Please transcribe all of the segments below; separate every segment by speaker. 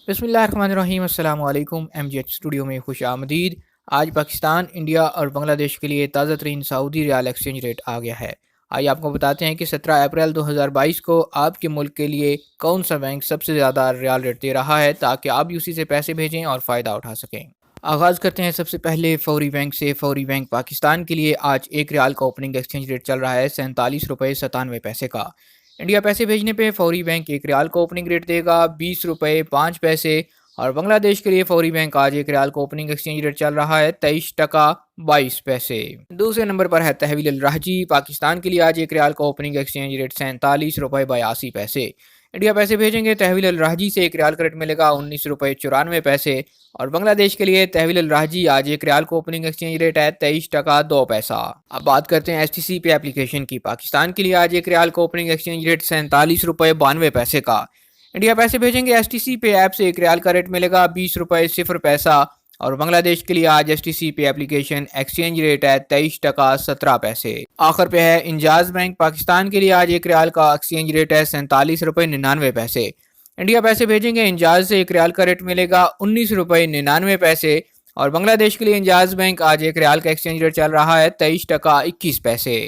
Speaker 1: बिस्मिल्लाहिर्रहमानिर्रहीम अस्सलाम वालेकुम। MGH स्टूडियो में खुश आमदीद। आज पाकिस्तान, इंडिया और बांग्लादेश के लिए ताज़ा तरीन सऊदी रियाल एक्सचेंज रेट आ गया है। आइए आपको बताते हैं कि 17 अप्रैल 2022 को आपके मुल्क के लिए कौन सा बैंक सबसे ज़्यादा रियाल रेट दे रहा है, ताकि आप भी उसी से पैसे भेजें और फ़ायदा उठा सकें। आगाज़ करते हैं सबसे पहले फौरी बैंक से। फौरी बैंक पाकिस्तान के लिए आज एक रियाल का ओपनिंग एक्सचेंज रेट चल रहा है 47 रुपये 97 पैसे का। इंडिया पैसे भेजने पे फौरी बैंक एक रियाल का ओपनिंग रेट देगा 20 रुपये 5 पैसे। और बांग्लादेश के लिए फौरी बैंक आज एक रियाल का ओपनिंग एक्सचेंज रेट चल रहा है 23 टका 22 पैसे। दूसरे नंबर पर है तहवील अल राहजी। पाकिस्तान के लिए आज एक रियाल का ओपनिंग एक्सचेंज रेट 47 रुपये 82 पैसे। इंडिया पैसे भेजेंगे तहवील अल राहजी से एक रियाल का रेट मिलेगा 19 रुपये 94 पैसे। और बांग्लादेश के लिए तहवील अल राहजी आज एक रियाल का ओपनिंग एक्सचेंज रेट है 23 टका 2 पैसा। अब बात करते हैं STC पे एप्लीकेशन की। पाकिस्तान के लिए आज एक रियाल का ओपनिंग एक्सचेंज रेट 47 रुपये 92 पैसे का। इंडिया पैसे भेजेंगे STC पे ऐप से एक रियाल का रेट मिलेगा 20 रुपये 0 पैसा। और बांग्लादेश के लिए आज STC पे एप्लीकेशन एक्सचेंज रेट है 23 टका 17 पैसे। आखिर पे है इंजाज बैंक। पाकिस्तान के लिए आज एक रियाल का एक्सचेंज रेट है 47 रुपये 99 पैसे। इंडिया पैसे भेजेंगे इंजाज से एक रियाल का रेट मिलेगा 19 रुपये 99 पैसे। और बांग्लादेश के लिए इंजाज बैंक आज एक रियाल का एक्सचेंज रेट चल रहा है 23 टका 21 पैसे।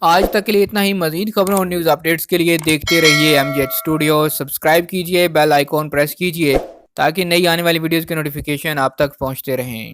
Speaker 1: आज तक के लिए इतना ही। मजीद खबरों और न्यूज़ अपडेट्स के लिए देखते रहिए MGH स्टूडियो। सब्सक्राइब कीजिए, बेल आइकॉन प्रेस कीजिए ताकि नई आने वाली वीडियोज़ के नोटिफिकेशन आप तक पहुँचते रहें।